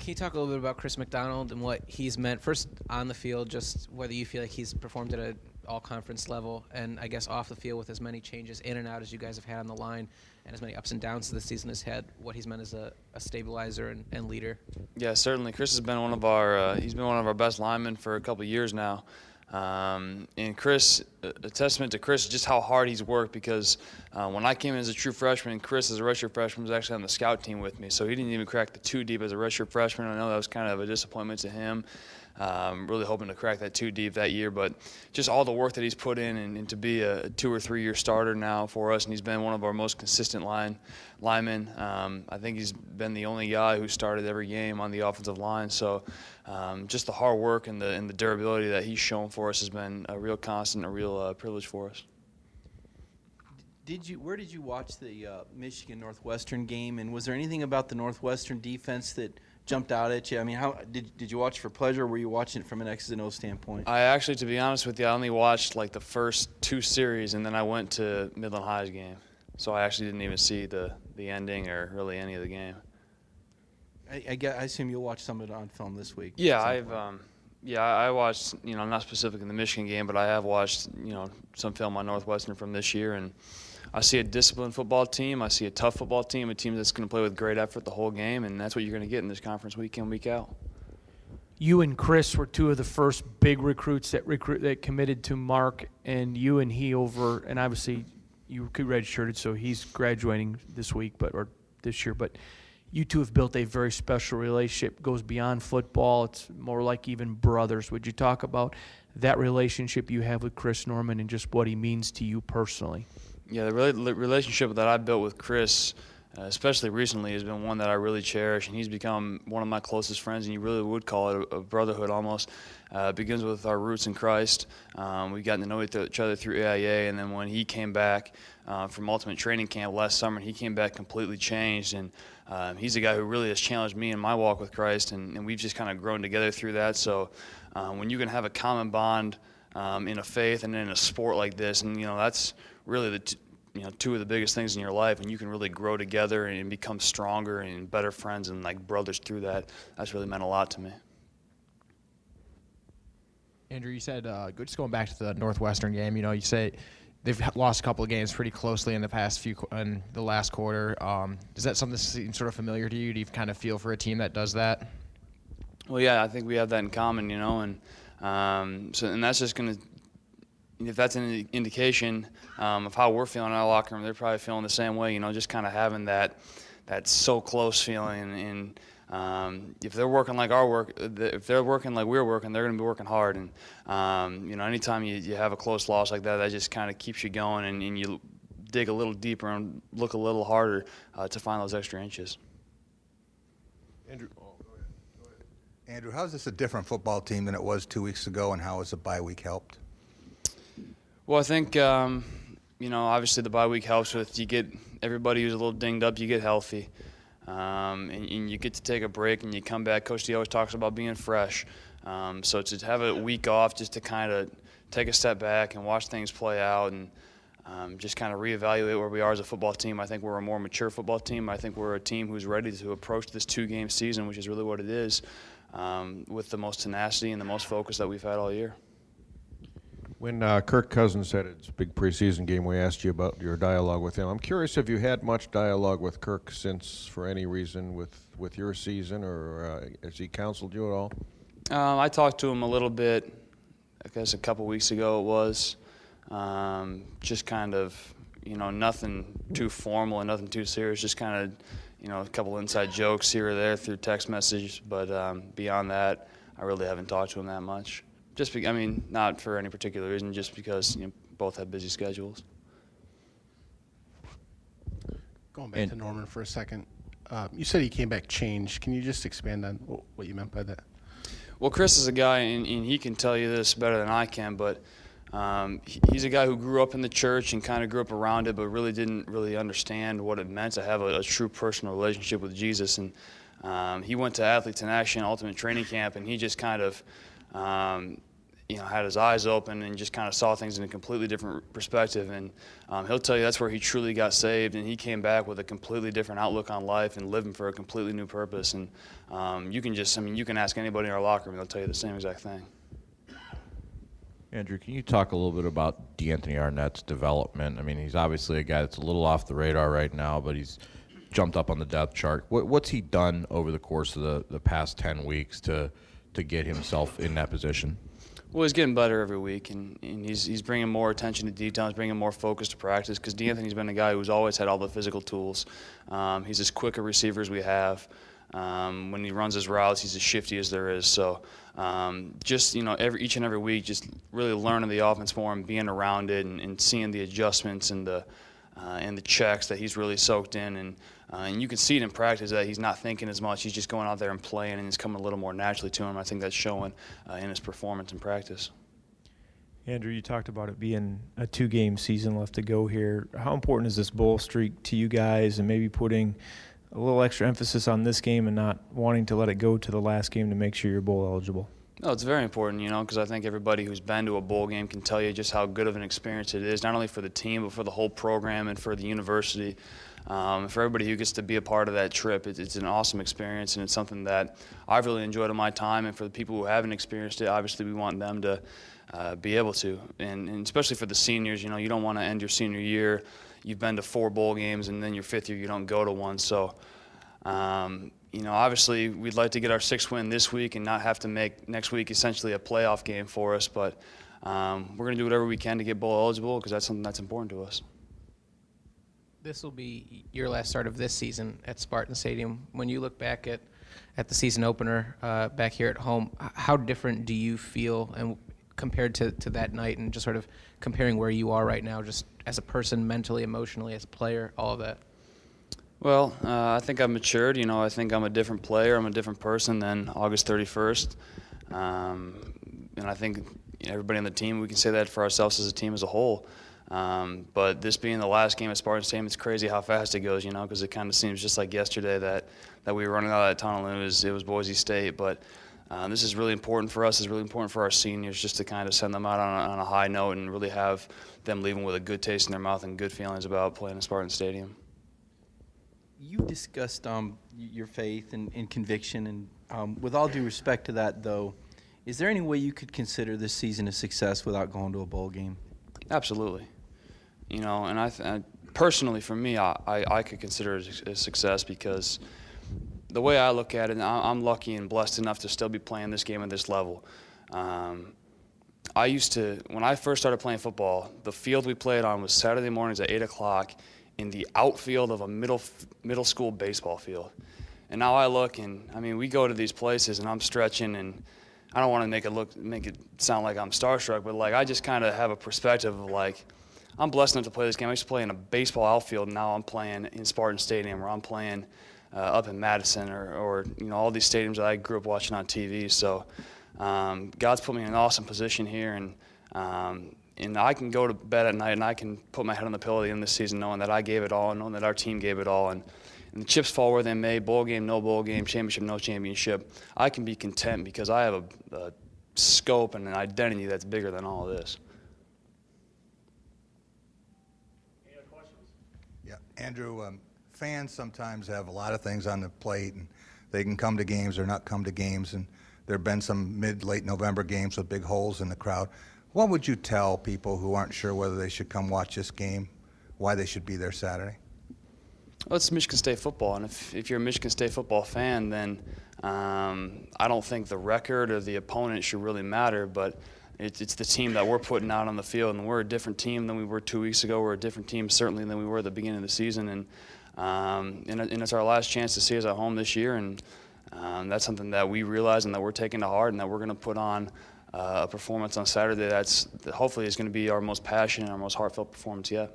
Can you talk a little bit about Chris McDonald and what he's meant, first on the field, just whether you feel like he's performed at an all-conference level, and I guess off the field with as many changes in and out as you guys have had on the line and as many ups and downs as the season has had, what he's meant as a stabilizer and leader? Yeah, certainly. Chris has been one of our best linemen for a couple of years now. And Chris, a testament to Chris, just how hard he's worked, because when I came in as a true freshman, Chris, as a redshirt freshman, was actually on the scout team with me. So he didn't even crack the 2 deep as a redshirt freshman. I know that was kind of a disappointment to him. Really hoping to crack that 2 deep that year. But just all the work that he's put in and to be a 2 or 3 year starter now for us, and he's been one of our most consistent linemen. I think he's been the only guy who started every game on the offensive line. So just the hard work and the durability that he's shown for us has been a real constant, a real privilege for us. Where did you watch the Michigan Northwestern game, and was there anything about the Northwestern defense that jumped out at you? I mean, how did you watch for pleasure, or were you watching it from an X's and O's standpoint? I actually, to be honest with you, I only watched like the first 2 series, and then I went to Midland High's game. So I actually didn't even see the ending or really any of the game. I assume you'll watch some of it on film this week. Yeah, I watched, not specific in the Michigan game, but I have watched, some film on Northwestern from this year, and I see a disciplined football team. I see a tough football team, a team that's going to play with great effort the whole game, and that's what you're going to get in this conference week in, week out. You and Chris were 2 of the first big recruits that committed to Mark, and you and he over, and obviously you redshirted, so he's graduating this week, or this year, but you two have built a very special relationship. It goes beyond football. It's more like even brothers. Would you talk about that relationship you have with Chris Norman and just what he means to you personally? Yeah, the relationship that I built with Chris, especially recently, has been one that I really cherish, and he's become one of my closest friends, and you really would call it a brotherhood almost. It begins with our roots in Christ. We've gotten to know each other through AIA, and then when he came back from Ultimate Training Camp last summer, he came back completely changed, and he's a guy who really has challenged me in my walk with Christ, and we've just kind of grown together through that. So when you can have a common bond in a faith and in a sport like this, and that's really the 2 of the biggest things in your life, and you can really grow together and become stronger and better friends and like brothers through that. That's really meant a lot to me. Andrew, you said, just going back to the Northwestern game, you say they've lost a couple of games pretty closely in the last quarter. Is that something that seems sort of familiar to you? Do you kind of feel for a team that does that? Well, yeah, I think we have that in common, and that's just going to, if that's an indication of how we're feeling in our locker room, they're probably feeling the same way, just kind of having that so close feeling. And if they're working like if they're working like we're working, they're going to be working hard. And anytime you have a close loss like that just kind of keeps you going, and you dig a little deeper and look a little harder to find those extra inches. Andrew, go ahead. Andrew, how is this a different football team than it was 2 weeks ago, and how has the bye week helped? Well, I think, obviously the bye week helps with you get everybody who's a little dinged up, you get healthy. And you get to take a break and you come back. Coach D always talks about being fresh. So to have a week off just to kind of take a step back and watch things play out and just kind of reevaluate where we are as a football team. I think we're a more mature football team. I think we're a team who's ready to approach this 2-game season, which is really what it is, with the most tenacity and the most focus that we've had all year. When Kirk Cousins had his big preseason game, we asked you about your dialogue with him. I'm curious if you had much dialogue with Kirk since, for any reason, with your season, or has he counseled you at all? I talked to him a little bit, I guess a couple weeks ago it was. Just kind of, nothing too formal and nothing too serious, just kind of, a couple inside jokes here or there through text message. But beyond that, I really haven't talked to him that much. Not for any particular reason, just because both have busy schedules. Going back to Norman for a second, you said he came back changed. Can you just expand on what you meant by that? Well, Chris is a guy, and he can tell you this better than I can, but he's a guy who grew up in the church and kind of grew up around it, but really didn't really understand what it meant to have a true personal relationship with Jesus. And he went to Athletes in Action Ultimate Training Camp, and he just kind of had his eyes open and just kind of saw things in a completely different perspective. And he'll tell you that's where he truly got saved, and he came back with a completely different outlook on life and living for a completely new purpose. And you can ask anybody in our locker room, they'll tell you the same exact thing. Andrew, can you talk a little bit about D'Anthony Arnett's development? I mean, he's obviously a guy that's a little off the radar right now, but he's jumped up on the depth chart. What's he done over the course of the past 10 weeks to get himself in that position? Well, he's getting better every week, and he's bringing more attention to detail. He's bringing more focus to practice because D'Anthony's been a guy who's always had all the physical tools. He's as quick a receiver as we have. When he runs his routes, he's as shifty as there is. So each and every week, just really learning the offense more and being around it and seeing the adjustments and the checks that he's really soaked in. And you can see it in practice that he's not thinking as much. He's just going out there and playing, and it's coming a little more naturally to him. I think that's showing in his performance in practice. Andrew, you talked about it being a 2-game season left to go here. How important is this bowl streak to you guys, and maybe putting a little extra emphasis on this game and not wanting to let it go to the last game to make sure you're bowl eligible? No, it's very important, because I think everybody who's been to a bowl game can tell you just how good of an experience it is, not only for the team, but for the whole program and for the university. For everybody who gets to be a part of that trip, it's an awesome experience, and it's something that I've really enjoyed in my time. And for the people who haven't experienced it, obviously we want them to be able to. And especially for the seniors, you don't want to end your senior year. You've been to 4 bowl games, and then your 5th year you don't go to one. So, obviously we'd like to get our 6th win this week and not have to make next week essentially a playoff game for us. But we're going to do whatever we can to get bowl eligible because that's something that's important to us. This will be your last start of this season at Spartans Stadium. When you look back at the season opener back here at home, how different do you feel and compared to that night, and just sort of comparing where you are right now, just as a person, mentally, emotionally, as a player, all of that? Well, I think I've matured. I think I'm a different player. I'm a different person than August 31st. And I think everybody on the team, we can say that for ourselves as a team as a whole. But this being the last game at Spartans Stadium, it's crazy how fast it goes, because it kind of seems just like yesterday that we were running out of that tunnel and it was Boise State. But this is really important for us. It's really important for our seniors just to kind of send them out on a high note and really have them leaving with a good taste in their mouth and good feelings about playing at Spartans Stadium. You discussed your faith and conviction, and with all due respect to that, though, is there any way you could consider this season a success without going to a bowl game? Absolutely. And I personally, for me, I could consider it a success because the way I look at it, I'm lucky and blessed enough to still be playing this game at this level. When I first started playing football, the field we played on was Saturday mornings at 8 o'clock in the outfield of a middle school baseball field. And now I look, and we go to these places, and I'm stretching, and I don't want to make it sound like I'm starstruck, but I just kind of have a perspective of I'm blessed enough to play this game. I used to play in a baseball outfield, and now I'm playing in Spartan Stadium, or I'm playing up in Madison, or all these stadiums that I grew up watching on TV. So God's put me in an awesome position here, and I can go to bed at night and I can put my head on the pillow at the end of the season knowing that I gave it all and knowing that our team gave it all. And the chips fall where they may, bowl game, no bowl game, championship, no championship. I can be content because I have a scope and an identity that's bigger than all of this. Any other questions? Yeah, Andrew, fans sometimes have a lot of things on the plate, and they can come to games or not come to games, and there have been some late November games with big holes in the crowd. What would you tell people who aren't sure whether they should come watch this game, why they should be there Saturday? Well, it's Michigan State football, and if you're a Michigan State football fan, then I don't think the record or the opponent should really matter, but it's the team that we're putting out on the field, and we're a different team than we were 2 weeks ago. We're a different team certainly than we were at the beginning of the season, and it's our last chance to see us at home this year, and that's something that we realize and that we're taking to heart, and that we're going to put on a performance on Saturday that's hopefully is going to be our most passionate and our most heartfelt performance yet.